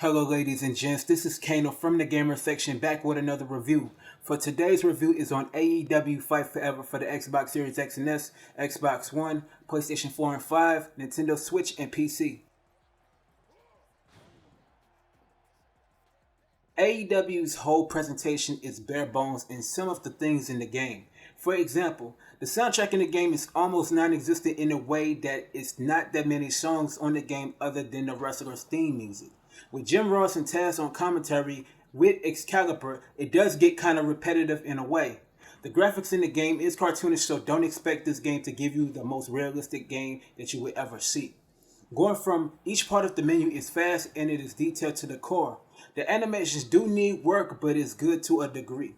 Hello ladies and gents, this is KANO from the gamer section back with another review. For today's review is on AEW Fight Forever for the Xbox Series X and S, Xbox One, PlayStation 4 and 5, Nintendo Switch, and PC. AEW's whole presentation is bare bones in some of the things in the game. For example, the soundtrack in the game is almost non-existent in a way that it's not that many songs on the game other than the wrestler's theme music. With Jim Ross and Taz on commentary with Excalibur, it does get kind of repetitive in a way. The graphics in the game is cartoonish, so don't expect this game to give you the most realistic game that you would ever see. Going from each part of the menu is fast and it is detailed to the core. The animations do need work, but it's good to a degree.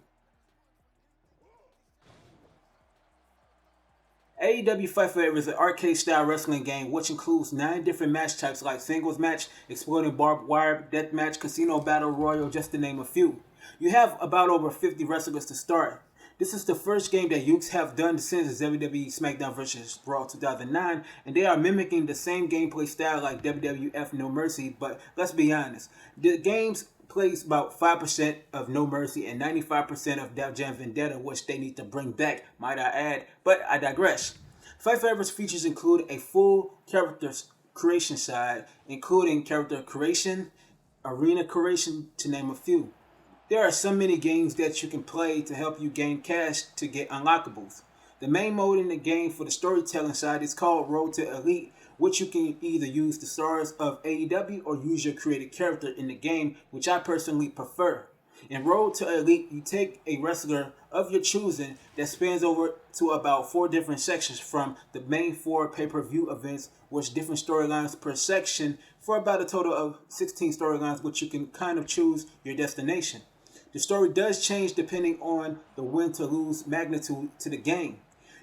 AEW Fight Forever is an arcade-style wrestling game which includes 9 different match types like singles match, exploding barbed wire, deathmatch, casino battle royal, just to name a few. You have about over 50 wrestlers to start. This is the first game that Ukes have done since WWE SmackDown vs. Raw 2009, and they are mimicking the same gameplay style like WWF No Mercy, but let's be honest, the games plays about 5% of No Mercy and 95% of Def Jam Vendetta, which they need to bring back, might I add, but I digress. Fight Forever's features include a full character creation side, including character creation, arena creation, to name a few. There are so many games that you can play to help you gain cash to get unlockables. The main mode in the game for the storytelling side is called Road to Elite, which you can either use the stars of AEW or use your created character in the game, which I personally prefer. In Road to Elite, you take a wrestler of your choosing that spans over to about 4 different sections from the main 4 pay-per-view events, which different storylines per section for about a total of 16 storylines, which you can kind of choose your destination. The story does change depending on the win to lose magnitude to the game.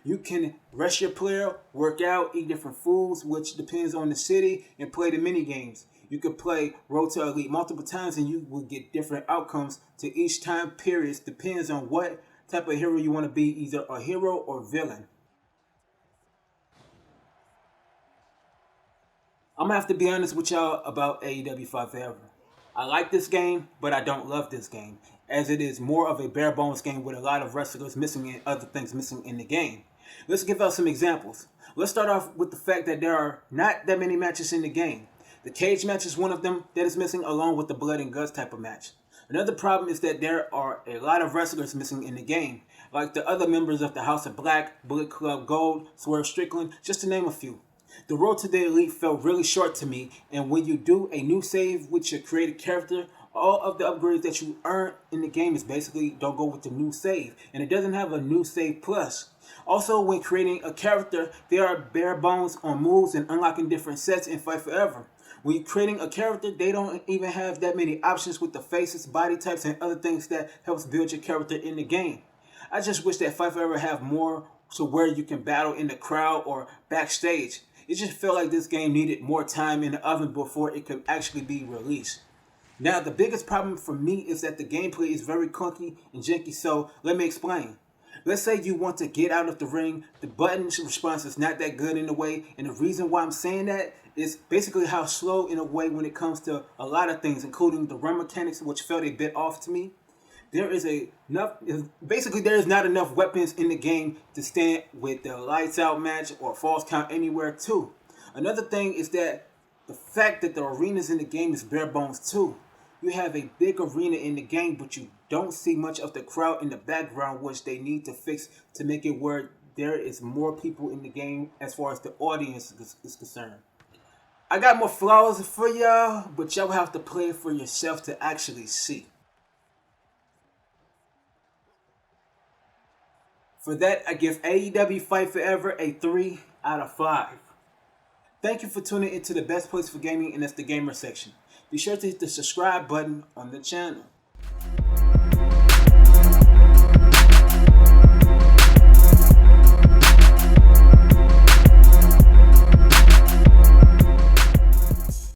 You can rest your player, work out, eat different foods, which depends on the city, and play the mini games. You could play Road to Elite multiple times and you will get different outcomes to each time period. Depends on what type of hero you want to be, either a hero or villain. I'm going to have to be honest with y'all about AEW Fight Forever. I like this game, but I don't love this game, as it is more of a bare bones game with a lot of wrestlers missing and other things missing in the game. Let's give out some examples. Let's start off with the fact that there are not that many matches in the game. The cage match is one of them that is missing, along with the blood and guts type of match. Another problem is that there are a lot of wrestlers missing in the game, like the other members of the House of Black, Bullet Club Gold, Swerve Strickland, just to name a few. The Road to the Elite felt really short to me, and when you do a new save with your created character, all of the upgrades that you earn in the game is basically don't go with the new save, and it doesn't have a new save plus. Also, when creating a character, there are bare bones on moves and unlocking different sets in Fight Forever. When you're creating a character, they don't even have that many options with the faces, body types, and other things that helps build your character in the game. I just wish that Fight Forever have more to where you can battle in the crowd or backstage. It just felt like this game needed more time in the oven before it could actually be released. Now, the biggest problem for me is that the gameplay is very clunky and janky, so let me explain. Let's say you want to get out of the ring, the button response is not that good in a way, and the reason why I'm saying that is basically how slow in a way when it comes to a lot of things, including the run mechanics, which felt a bit off to me. There is not enough weapons in the game to stand with the lights out match or falls count anywhere too. Another thing is that the fact that the arenas in the game is bare bones too. You have a big arena in the game, but you don't see much of the crowd in the background, which they need to fix to make it where there is more people in the game as far as the audience is concerned. I got more flaws for y'all, but y'all have to play it for yourself to actually see. For that, I give AEW Fight Forever a 3 out of 5. Thank you for tuning into the best place for gaming, and that's the gamer section. Be sure to hit the subscribe button on the channel.